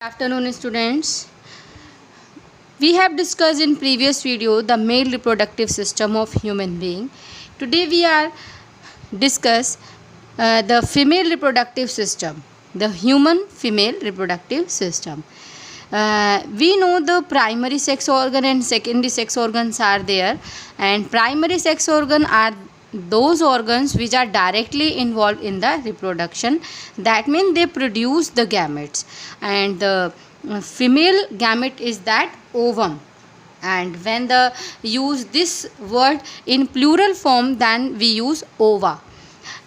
Afternoon students, we have discussed in previous video the male reproductive system of human being. Today we are discuss the female reproductive system, the human female reproductive system. We know the primary sex organ and secondary sex organs are there, and primary sex organ are those organs which are directly involved in the reproduction. That means they produce the gametes, and the female gamete is that ovum. And when the use this word in plural form, then we use ova.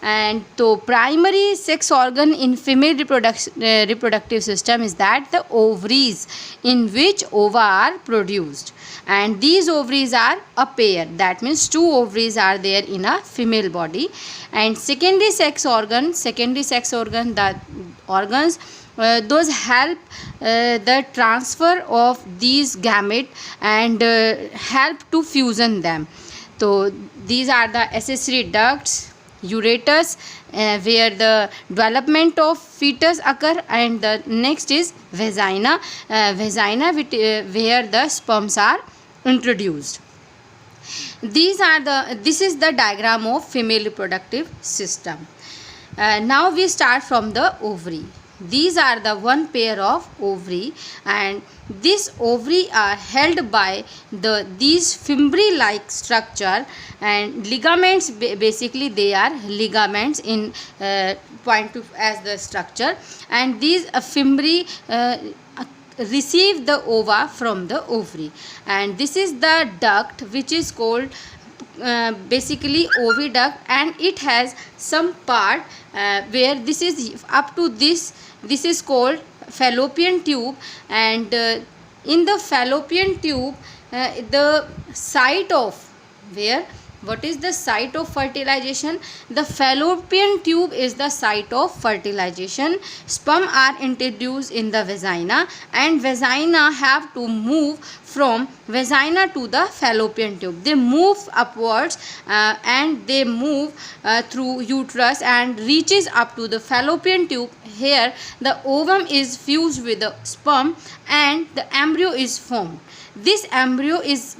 And so primary sex organ in female reproductive system is that the ovaries in which ova are produced, and these ovaries are a pair. That means two ovaries are there in a female body. And secondary sex organ the organs those help the transfer of these gamete and help to fusion them. So these are the accessory ducts, ureters, where the development of fetus occur, and the next is vagina, where the sperms are introduced. This is the diagram of female reproductive system. Now we start from the ovary. These are the one pair of ovary, and this ovary are held by these fimbrial like structure, and ligaments, basically they are ligaments in point to as the structure, and these fimbriae receive the ova from the ovary. And this is the duct which is called basically oviduct, and it has some part where this is up to this is called fallopian tube. And in the fallopian tube, the site of where what is the site of fertilization? The fallopian tube is the site of fertilization. Sperm are introduced in the vagina, and vagina have to move from vagina to the fallopian tube. They move upwards and they move through uterus and reaches up to the fallopian tube. Here the ovum is fused with the sperm and the embryo is formed. This embryo is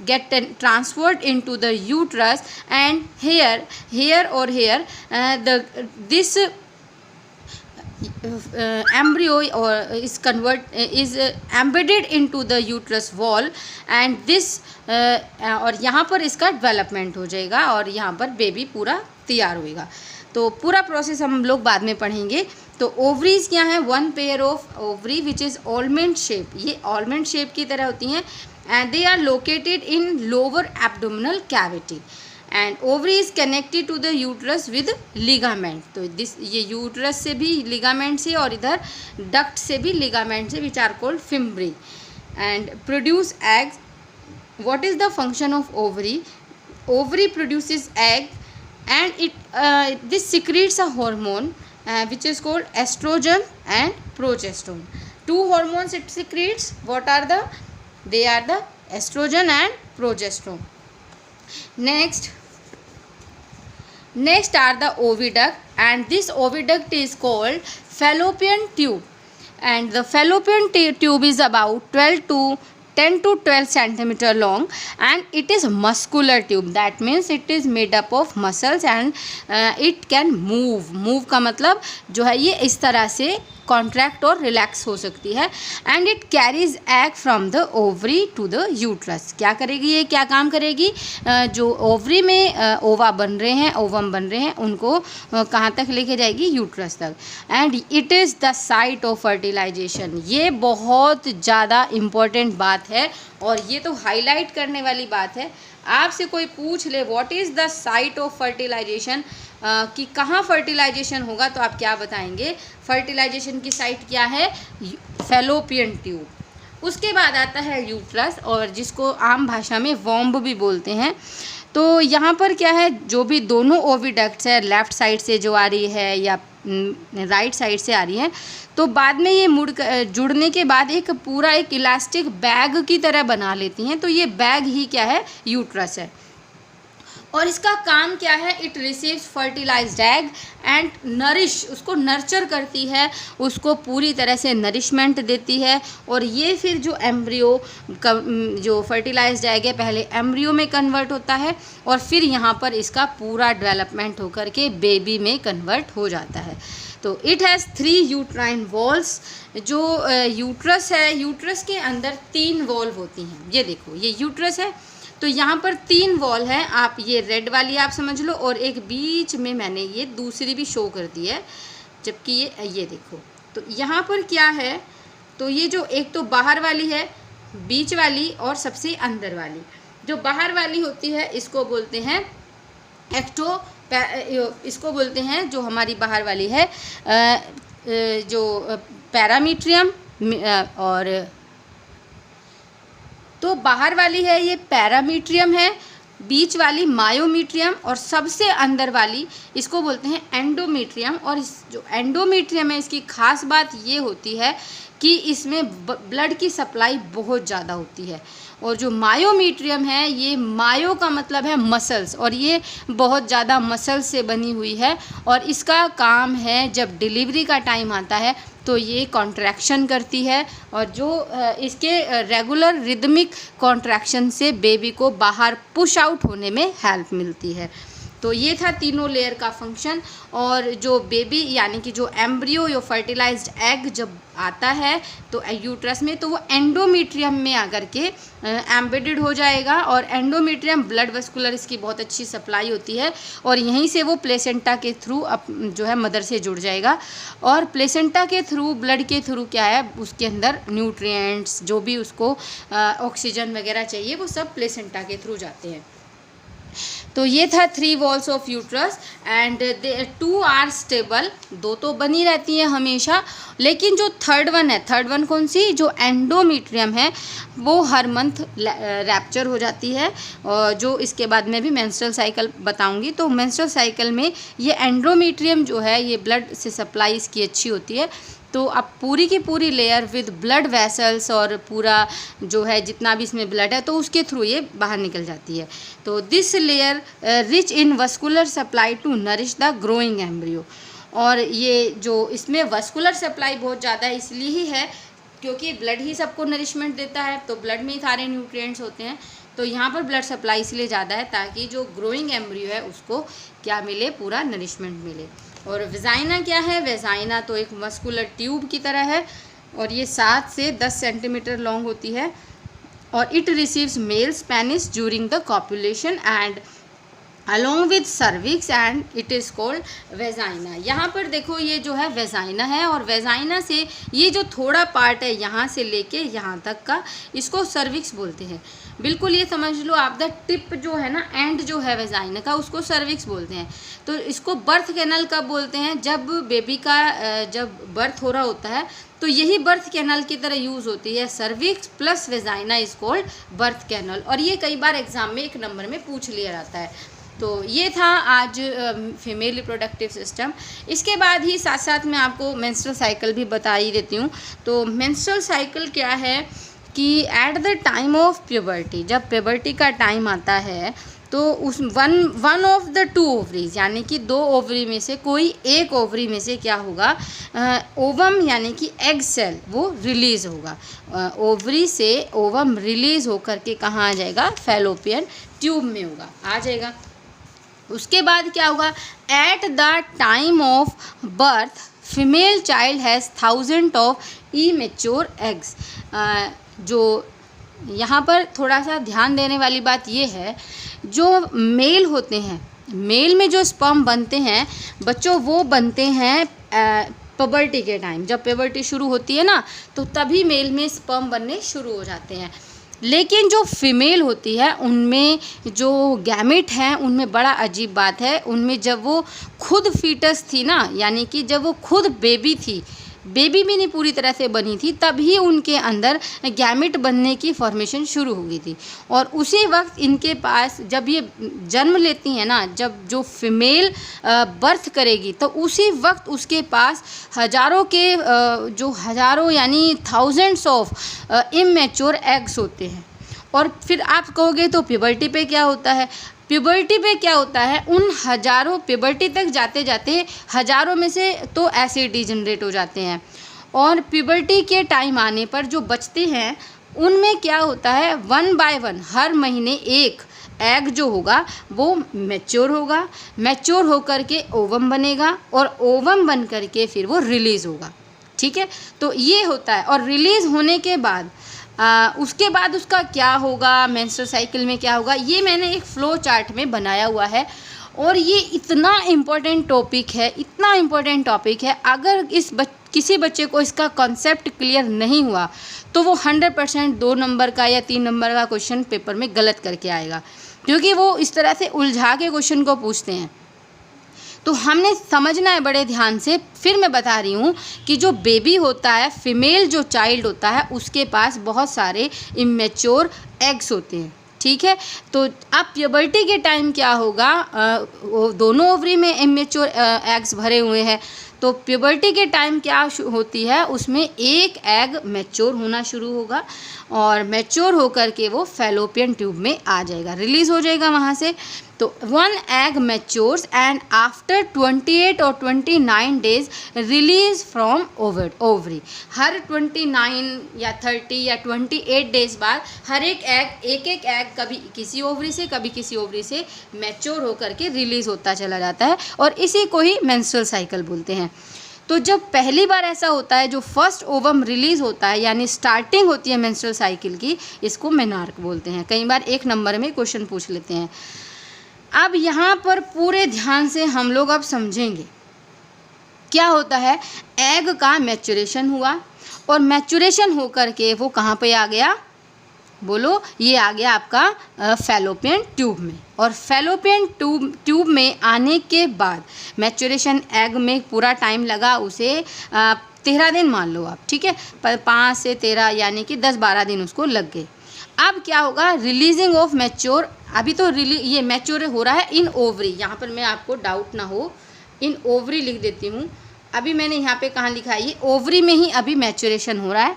transferred into the uterus, and here this embryo is embedded into the uterus wall, and this और यहाँ पर इसका development हो जाएगा और यहाँ पर baby पूरा तैयार होएगा. तो पूरा प्रोसेस हम लोग बाद में पढ़ेंगे. तो ओवरीज क्या है? One pair of ovary which is almond shape. ये ऑलमंड शेप की तरह होती हैं, and they are located in lower abdominal cavity, and ovary is connected to the uterus with ligament. तो ये यूट्रस से भी ligament से और इधर duct से भी ligament से, which are called fimbriae, and produce eggs. What is the function of ovary? Ovary produces egg, and this secretes a hormone which is called estrogen and progesterone. Two hormones it secretes. What are the? They are the estrogen and progesterone. Next are the oviduct, and this oviduct is called fallopian tube, and the fallopian tube is about 10 to 12 centimeter long, and it is muscular tube. That means it is made up of muscles, and it can move का मतलब जो है ये इस तरह से contract और relax हो सकती है. And it carries egg from the ovary to the uterus. क्या करेगी ये? क्या काम करेगी? जो ओवरी में ओवा बन रहे हैं, ओवम बन रहे हैं, उनको कहाँ तक लेके जाएगी? यूट्रस तक. And it is the site of fertilisation. ये बहुत ज़्यादा इम्पोर्टेंट बात है, और ये तो हाईलाइट करने वाली बात है. आपसे कोई पूछ ले what is the site of fertilisation, कि कहाँ फर्टिलाइजेशन होगा, तो आप क्या बताएंगे? फर्टिलाइजेशन की साइट क्या है? Fallopian tube. उसके बाद आता है यूट्रस, और जिसको आम भाषा में वॉम्ब भी बोलते हैं. तो यहाँ पर क्या है? जो भी दोनों ओविडक्ट्स है, लेफ़्ट साइड से जो आ रही है या राइट साइड से आ रही है, तो बाद में ये जुड़ने के बाद एक पूरा एक इलास्टिक बैग की तरह बना लेती हैं. तो ये बैग ही क्या है? यूट्रस है. और इसका काम क्या है, it receives fertilised egg and nourish, उसको नर्चर करती है, उसको पूरी तरह से नरिशमेंट देती है। और ये फिर जो एम्ब्रियो जो फर्टिलाइज्ड एग है पहले एम्ब्रियो में कन्वर्ट होता है और फिर यहाँ पर इसका पूरा डेवलपमेंट होकर के बेबी में कन्वर्ट हो जाता है। तो इट हैज़ 3 यूट्राइन वॉल्स। जो यूट्रस है, यूट्रस के अंदर 3 वॉल्व होती हैं। ये देखो, ये यूट्रस है तो यहाँ पर 3 वॉल है, आप ये रेड वाली आप समझ लो, और एक बीच में मैंने ये दूसरी भी शो कर दी है, जबकि ये देखो। तो यहाँ पर क्या है, तो ये जो एक तो बाहर वाली है, बीच वाली और सबसे अंदर वाली। जो बाहर वाली होती है इसको बोलते हैं इसको बोलते हैं, जो हमारी बाहर वाली है जो पैरामीट्रियम, और तो बाहर वाली है ये पैरामीट्रियम है, बीच वाली मायोमीट्रियम और सबसे अंदर वाली इसको बोलते हैं एंडोमीट्रियम। और इस जो एंडोमीट्रियम है इसकी खास बात ये होती है कि इसमें ब्लड की सप्लाई बहुत ज़्यादा होती है। और जो मायोमीट्रियम है, ये मायो का मतलब है मसल्स, और ये बहुत ज़्यादा मसल्स से बनी हुई है। और इसका काम है जब डिलीवरी का टाइम आता है तो ये कॉन्ट्रैक्शन करती है, और जो इसके रेगुलर रिदमिक कॉन्ट्रैक्शन से बेबी को बाहर पुश आउट होने में हेल्प मिलती है। तो ये था तीनों लेयर का फंक्शन। और जो बेबी यानी कि जो एम्ब्रियो या फर्टिलाइज्ड एग जब आता है तो यूट्रस में, तो वो एंडोमीट्रियम में आकर के एम्बेडेड हो जाएगा। और एंडोमीट्रियम ब्लड वेस्कुलर इसकी बहुत अच्छी सप्लाई होती है, और यहीं से वो प्लेसेंटा के थ्रू जो है मदर से जुड़ जाएगा। और प्लेसेंटा के थ्रू, ब्लड के थ्रू क्या है, उसके अंदर न्यूट्रिएंट्स जो भी उसको ऑक्सीजन वगैरह चाहिए वो सब प्लेसेंटा के थ्रू जाते हैं। तो ये था 3 walls of uterus and 2 are stable, 2 तो बनी रहती हैं हमेशा। लेकिन जो थर्ड वन है, थर्ड वन कौन सी, जो एंडोमीट्रियम है, वो हर मंथ रैप्चर हो जाती है। और जो इसके बाद में भी मेंस्ट्रुअल साइकिल बताऊंगी। तो मेंस्ट्रुअल साइकिल में ये एंडोमीट्रियम जो है, ये ब्लड से सप्लाई इसकी अच्छी होती है। तो अब पूरी की पूरी लेयर विद ब्लड वेसल्स और पूरा जो है जितना भी इसमें ब्लड है तो उसके थ्रू ये बाहर निकल जाती है। तो this layer rich in vascular supply to nourish the growing embryo. और ये जो इसमें वस्कुलर सप्लाई बहुत ज़्यादा इसलिए ही है क्योंकि ब्लड ही सबको नरिशमेंट देता है, तो ब्लड में ही सारे न्यूट्रिएंट्स होते हैं। तो यहाँ पर ब्लड सप्लाई इसलिए ज़्यादा है ताकि जो ग्रोइंग एम्ब्रियो है उसको क्या मिले, पूरा नरिशमेंट मिले। और वेजाइना क्या है, वेजाइना तो एक मस्कुलर ट्यूब की तरह है और ये 7 से 10 सेंटीमीटर लॉन्ग होती है। और it receives male penis during the copulation and along with cervix and it is called vagina. यहाँ पर देखो ये जो है वेजाइना है, और वेजाइना से ये जो थोड़ा पार्ट है यहाँ से लेके यहाँ तक का, इसको सर्विक्स बोलते हैं। बिल्कुल ये समझ लो आप, द टिप जो है ना, एंड जो है वेजाइना का, उसको सर्विक्स बोलते हैं। तो इसको बर्थ कैनल कब बोलते हैं, जब बेबी का जब बर्थ हो रहा होता है तो यही बर्थ कैनल की तरह यूज़ होती है। Cervix plus vagina is called birth canal. और ये कई बार एग्जाम में 1 नंबर में पूछ लिया जाता है। तो ये था आज फीमेल रिप्रोडक्टिव सिस्टम। इसके बाद ही साथ साथ मैं आपको मेंस्ट्रुअल साइकिल भी बता ही देती हूँ। तो मेंस्ट्रुअल साइकिल क्या है कि at the time of puberty, जब प्यूबर्टी का टाइम आता है तो उस वन ऑफ द 2 ओवरीज यानी कि 2 ओवरी में से कोई एक ओवरी में से क्या होगा, ओवम यानी कि एग सेल वो रिलीज़ होगा। ओवरी से ओवम रिलीज़ होकर के कहाँ आ जाएगा, फैलोपियन ट्यूब में होगा, आ जाएगा। उसके बाद क्या होगा, at the time of birth female child has 1000 of immature eggs. जो यहाँ पर थोड़ा सा ध्यान देने वाली बात ये है, जो मेल होते हैं, मेल में जो स्पर्म बनते हैं बच्चों, वो बनते हैं प्यूबर्टी के टाइम। जब प्यूबर्टी शुरू होती है ना, तो तभी मेल में स्पर्म बनने शुरू हो जाते हैं। लेकिन जो फीमेल होती है उनमें जो गैमेट हैं उनमें बड़ा अजीब बात है, उनमें जब वो खुद फीटस थी ना, यानी कि जब वो खुद बेबी थी, बेबी भी नहीं पूरी तरह से बनी थी, तभी उनके अंदर गैमेट बनने की फॉर्मेशन शुरू हो गई थी। और उसी वक्त इनके पास जब ये जन्म लेती हैं ना, जब जो फीमेल बर्थ करेगी तो उसी वक्त उसके पास हज़ारों यानी थाउजेंड्स ऑफ इमेच्योर एग्स होते हैं। और फिर आप कहोगे तो प्यूबर्टी पे क्या होता है, प्यूबर्टी पे क्या होता है, उन हज़ारों प्यूबर्टी तक जाते जाते हज़ारों में से तो एसिड डिजनरेट हो जाते हैं, और प्यूबर्टी के टाइम आने पर जो बचते हैं उनमें क्या होता है, 1 बाय 1 हर महीने एक एग जो होगा वो मैच्योर होगा, मैच्योर होकर के ओवम बनेगा, और ओवम बन करके फिर वो रिलीज़ होगा। ठीक है, तो ये होता है। और रिलीज़ होने के बाद उसके बाद उसका क्या होगा, मेंस्ट्रुअल साइकिल में क्या होगा, ये मैंने एक फ्लो चार्ट में बनाया हुआ है। और ये इतना इम्पोर्टेंट टॉपिक है, इतना इम्पोर्टेंट टॉपिक है, अगर किसी बच्चे को इसका कॉन्सेप्ट क्लियर नहीं हुआ तो वो 100% 2 नंबर का या 3 नंबर का क्वेश्चन पेपर में गलत करके आएगा, क्योंकि वो इस तरह से उलझा के क्वेश्चन को पूछते हैं। तो हमने समझना है बड़े ध्यान से। फिर मैं बता रही हूँ कि जो बेबी होता है, फीमेल जो चाइल्ड होता है, उसके पास बहुत सारे इमेच्योर एग्स होते हैं। ठीक है, तो अब प्यूबर्टी के टाइम क्या होगा, दोनों ओवरी में इमेच्योर एग्स भरे हुए हैं, तो प्यूबर्टी के टाइम क्या होती है, उसमें एक एग मैच्योर होना शुरू होगा, और मैच्योर होकर के वो फैलोपियन ट्यूब में आ जाएगा, रिलीज़ हो जाएगा वहाँ से। तो 1 egg matures and after 28 और 29 days release from ovary। हर 29 या 30 या 28 डेज बाद हर एक एग कभी किसी ओवरी से कभी किसी ओवरी से मैच्योर होकर के रिलीज़ होता चला जाता है, और इसी को ही मेंस्ट्रुअल साइकिल बोलते हैं। तो जब पहली बार ऐसा होता है, जो फर्स्ट ओवम रिलीज़ होता है, यानी स्टार्टिंग होती है मेंस्ट्रुअल साइकिल की, इसको मेनार्क बोलते हैं। कई बार 1 नंबर में क्वेश्चन पूछ लेते हैं। अब यहाँ पर पूरे ध्यान से हम लोग अब समझेंगे क्या होता है। एग का मैच्योरेशन हुआ, और मैच्योरेशन होकर के वो कहाँ पे आ गया, बोलो, ये आ गया आपका फैलोपियन ट्यूब में। और फैलोपियन ट्यूब में आने के बाद मैच्योरेशन एग में पूरा टाइम लगा उसे 13 दिन मान लो आप, ठीक है, 5 से 13 यानी कि 10-12 दिन उसको लग गए। अब क्या होगा, रिलीजिंग ऑफ मैच्योर, अभी तो ये मैच्योर हो रहा है इन ओवरी, यहाँ पर मैं आपको डाउट ना हो इन ओवरी लिख देती हूँ। अभी मैंने यहाँ पे कहाँ लिखा है, ये ओवरी में ही अभी मैच्योरेशन हो रहा है।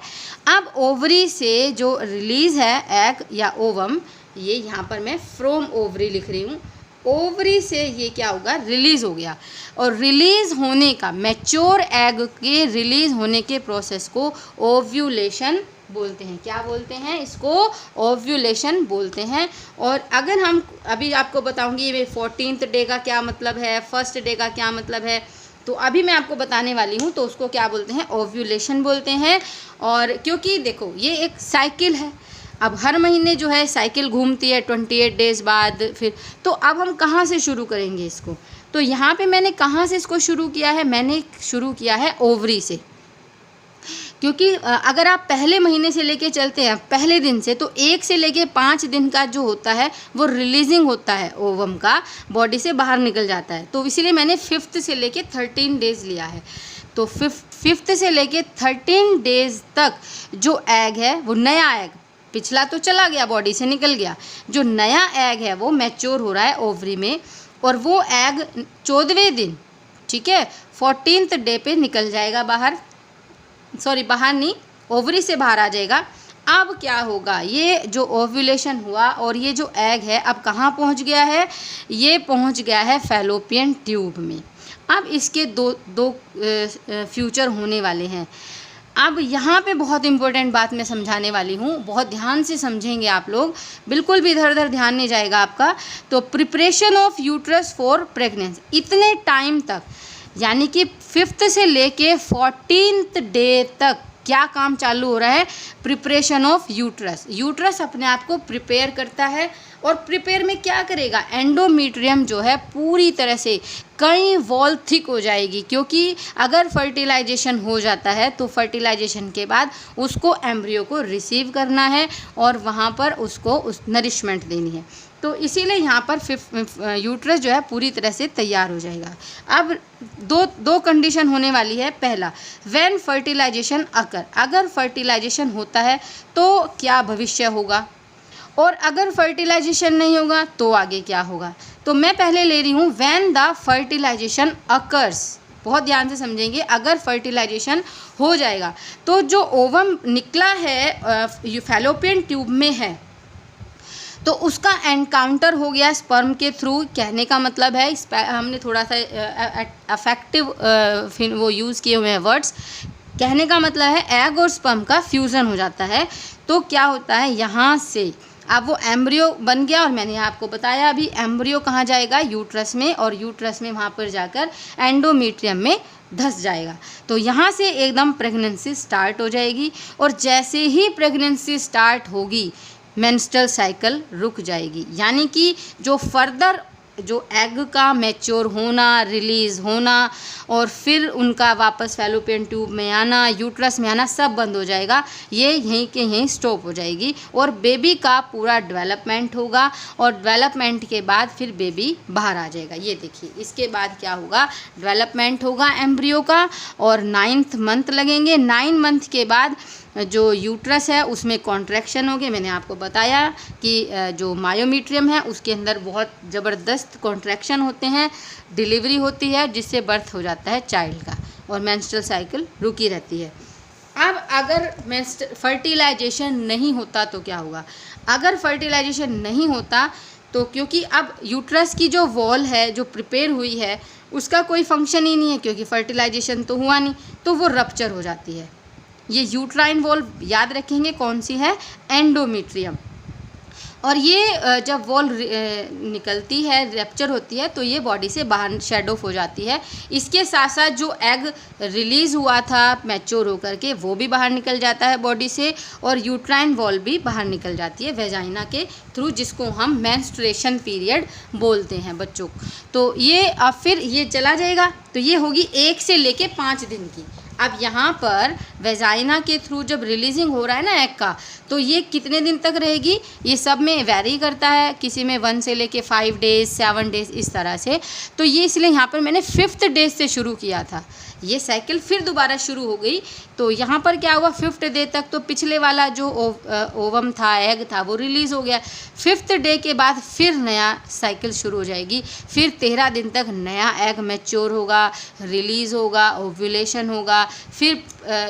अब ओवरी से जो रिलीज़ है एग या ओवम, ये यहाँ पर मैं फ्रॉम ओवरी लिख रही हूँ, ओवरी से ये क्या होगा, रिलीज़ हो गया। और रिलीज़ होने का, मैच्योर एग के रिलीज़ होने के प्रोसेस को ओव्यूलेशन बोलते हैं। क्या बोलते हैं इसको, ओव्यूलेशन बोलते हैं। और अगर हम अभी आपको बताऊंगी ये 14th डे का क्या मतलब है, फर्स्ट डे का क्या मतलब है, तो अभी मैं आपको बताने वाली हूँ। तो उसको क्या बोलते हैं, ओव्यूलेशन बोलते हैं। और क्योंकि देखो ये एक साइकिल है, अब हर महीने जो है साइकिल घूमती है 28 डेज बाद फिर, तो अब हम कहाँ से शुरू करेंगे इसको, तो यहाँ पे मैंने कहाँ से इसको शुरू किया है, मैंने शुरू किया है ओवरी से। क्योंकि अगर आप पहले महीने से लेके चलते हैं, पहले दिन से, तो 1 से लेके 5 दिन का जो होता है वो रिलीजिंग होता है ओवम का, बॉडी से बाहर निकल जाता है। तो इसीलिए मैंने 5th से लेके 13 डेज़ लिया है। तो 5th से लेके 13 डेज़ तक जो एग है, वो नया एग, पिछला तो चला गया, बॉडी से निकल गया, जो नया एग है वो मैच्योर हो रहा है ओवरी में, और वो एग 14वें दिन, ठीक है, 14th डे पे निकल जाएगा बाहर, सॉरी बाहर नहीं, ओवरी से बाहर आ जाएगा। अब क्या होगा, ये जो ओव्यूलेशन हुआ और ये जो एग है अब कहाँ पहुँच गया है, ये पहुँच गया है फैलोपियन ट्यूब में। अब इसके दो फ्यूचर होने वाले हैं। अब यहाँ पे बहुत इम्पोर्टेंट बात मैं समझाने वाली हूँ, बहुत ध्यान से समझेंगे आप लोग, बिल्कुल भी इधर उधर ध्यान नहीं जाएगा आपका। तो preparation of uterus for pregnancy, इतने टाइम तक यानी कि 5th से लेके 14th डे तक क्या काम चालू हो रहा है, प्रिपरेशन ऑफ यूट्रस। यूट्रस अपने आप को प्रिपेयर करता है, और प्रिपेयर में क्या करेगा, एंडोमेट्रियम जो है पूरी तरह से कई वॉल थिक हो जाएगी, क्योंकि अगर फर्टिलाइजेशन हो जाता है तो फर्टिलाइजेशन के बाद उसको एम्ब्रियो को रिसीव करना है और वहाँ पर उसको नरिशमेंट देनी है। तो इसीलिए यहाँ पर यूट्रस जो है पूरी तरह से तैयार हो जाएगा। अब दो कंडीशन होने वाली है। पहला, व्हेन फर्टिलाइजेशन अकर, अगर फर्टिलाइजेशन होता है तो क्या भविष्य होगा, और अगर फर्टिलाइजेशन नहीं होगा तो आगे क्या होगा। तो मैं पहले ले रही हूँ व्हेन द फर्टिलाइजेशन अकर्स, बहुत ध्यान से समझेंगे। अगर फर्टिलाइजेशन हो जाएगा तो जो ओवम निकला है फैलोपियन ट्यूब में है, तो उसका एनकाउंटर हो गया स्पर्म के थ्रू। कहने का मतलब है हमने थोड़ा सा अफेक्टिव वो यूज़ किए हुए हैं वर्ड्स। कहने का मतलब है एग और स्पर्म का फ्यूज़न हो जाता है। तो क्या होता है, यहाँ से अब वो एम्ब्रियो बन गया और मैंने आपको बताया अभी एम्ब्रियो कहाँ जाएगा, यूट्रस में, और यूट्रस में वहाँ पर जाकर एंडोमेट्रियम में धंस जाएगा। तो यहाँ से एकदम प्रेगनेंसी स्टार्ट हो जाएगी और जैसे ही प्रेगनेंसी स्टार्ट होगी मेंस्ट्रुअल साइकिल रुक जाएगी। यानी कि जो फर्दर जो एग का मैच्योर होना, रिलीज़ होना और फिर उनका वापस फैलोपियन ट्यूब में आना, यूट्रस में आना, सब बंद हो जाएगा। ये यहीं के यहीं स्टॉप हो जाएगी और बेबी का पूरा डेवलपमेंट होगा और डेवलपमेंट के बाद फिर बेबी बाहर आ जाएगा। ये देखिए, इसके बाद क्या होगा, डेवलपमेंट होगा एम्ब्रियो का और 9th मंथ लगेंगे। 9 मंथ के बाद जो यूट्रस है उसमें कॉन्ट्रैक्शन होगी। मैंने आपको बताया कि जो मायोमीट्रियम है उसके अंदर बहुत ज़बरदस्त कॉन्ट्रैक्शन होते हैं, डिलीवरी होती है जिससे बर्थ हो जाता है चाइल्ड का और मेंस्ट्रुअल साइकिल रुकी रहती है। अब अगर फर्टिलाइजेशन नहीं होता तो क्या होगा, अगर फर्टिलाइजेशन नहीं होता तो क्योंकि अब यूट्रस की जो वॉल है जो प्रिपेयर हुई है उसका कोई फंक्शन ही नहीं है, क्योंकि फर्टिलाइजेशन तो हुआ नहीं, तो वो रप्चर हो जाती है। ये यूट्राइन वॉल याद रखेंगे कौन सी है, एंडोमेट्रियम। और ये जब वॉल निकलती है, रप्चर होती है, तो ये बॉडी से बाहर शेड ऑफ हो जाती है। इसके साथ साथ जो एग रिलीज़ हुआ था मैच्योर होकर के वो भी बाहर निकल जाता है बॉडी से और यूट्राइन वॉल भी बाहर निकल जाती है वेजाइना के थ्रू, जिसको हम मेंस्ट्रुएशन पीरियड बोलते हैं बच्चों। तो ये अब फिर ये चला जाएगा, तो ये होगी 1 से लेके 5 दिन की। अब यहाँ पर वेजाइना के थ्रू जब रिलीजिंग हो रहा है ना एग का, तो ये कितने दिन तक रहेगी, ये सब में वैरी करता है, किसी में 1 से लेके 5 डेज़ 7 डेज़ इस तरह से। तो ये इसलिए यहाँ पर मैंने 5th डे से शुरू किया था, ये साइकिल फिर दोबारा शुरू हो गई। तो यहाँ पर क्या हुआ, 5th डे तक तो पिछले वाला जो ओवम था, एग था, वो रिलीज़ हो गया। 5th डे के बाद फिर नया साइकिल शुरू हो जाएगी। फिर 13 दिन तक नया एग मैच्योर होगा, रिलीज़ होगा, ओव्यूलेशन होगा, फिर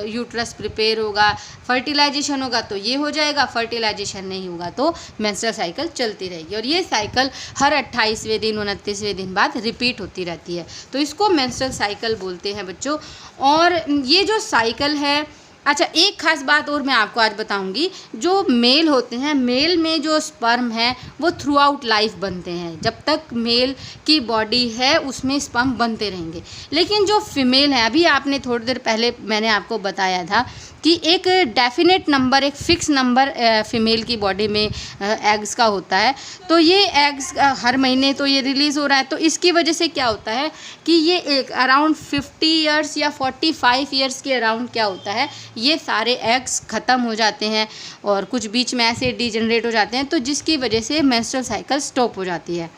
यूट्रस प्रिपेयर होगा, फर्टिलाइजेशन होगा तो ये हो जाएगा, फर्टिलाइजेशन नहीं होगा तो मेंस्ट्रुअल साइकिल चलती रहेगी। और ये साइकिल हर 28वें दिन 29वें दिन बाद रिपीट होती रहती है। तो इसको मेंस्ट्रुअल साइकिल बोलते हैं बच्चों। और ये जो साइकिल है, अच्छा एक खास बात और मैं आपको आज बताऊंगी, जो मेल होते हैं, मेल में जो स्पर्म है वो थ्रू आउट लाइफ बनते हैं। जब तक मेल की बॉडी है उसमें स्पर्म बनते रहेंगे। लेकिन जो फीमेल है, अभी आपने थोड़ी देर पहले मैंने आपको बताया था कि एक डेफिनेट नंबर, एक फिक्स नंबर फीमेल की बॉडी में एग्स का होता है। तो ये एग्स हर महीने तो ये रिलीज़ हो रहा है, तो इसकी वजह से क्या होता है कि ये एक अराउंड 50 ईयर्स या 45 ईयर्स के अराउंड क्या होता है, ये सारे एग्स ख़त्म हो जाते हैं और कुछ बीच में ऐसे डिजनरेट हो जाते हैं, तो जिसकी वजह से मेंस्ट्रुअल साइकिल स्टॉप हो जाती है।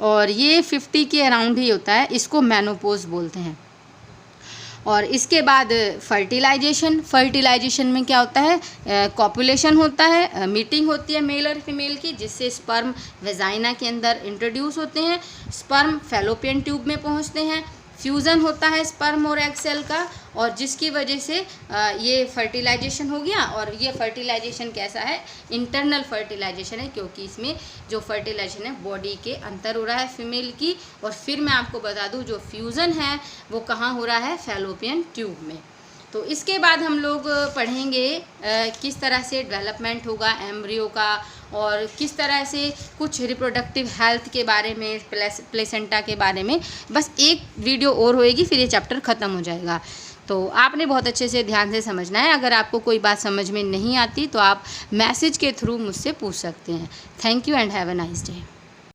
और ये 50 के अराउंड ही होता है, इसको मेनोपॉज बोलते हैं। और इसके बाद फर्टिलाइजेशन में क्या होता है, कॉपुलेशन होता है, मीटिंग होती है मेल और फीमेल की, जिससे स्पर्म वेजाइना के अंदर इंट्रोड्यूस होते हैं, स्पर्म फैलोपियन ट्यूब में पहुंचते हैं, फ्यूज़न होता है स्पर्म और एग सेल का, और जिसकी वजह से ये फर्टिलाइजेशन हो गया। और ये फर्टिलाइजेशन कैसा है, इंटरनल फर्टिलाइजेशन है, क्योंकि इसमें जो फर्टिलाइजेशन है बॉडी के अंदर हो रहा है फीमेल की। और फिर मैं आपको बता दूं जो फ्यूज़न है वो कहाँ हो रहा है, फैलोपियन ट्यूब में। तो इसके बाद हम लोग पढ़ेंगे किस तरह से डेवलपमेंट होगा एम्ब्रियो का, और किस तरह से कुछ रिप्रोडक्टिव हेल्थ के बारे में, प्लेसेंटा के बारे में। बस एक वीडियो और होएगी, फिर ये चैप्टर ख़त्म हो जाएगा। तो आपने बहुत अच्छे से ध्यान से समझना है। अगर आपको कोई बात समझ में नहीं आती तो आप मैसेज के थ्रू मुझसे पूछ सकते हैं। Thank you and have a nice day.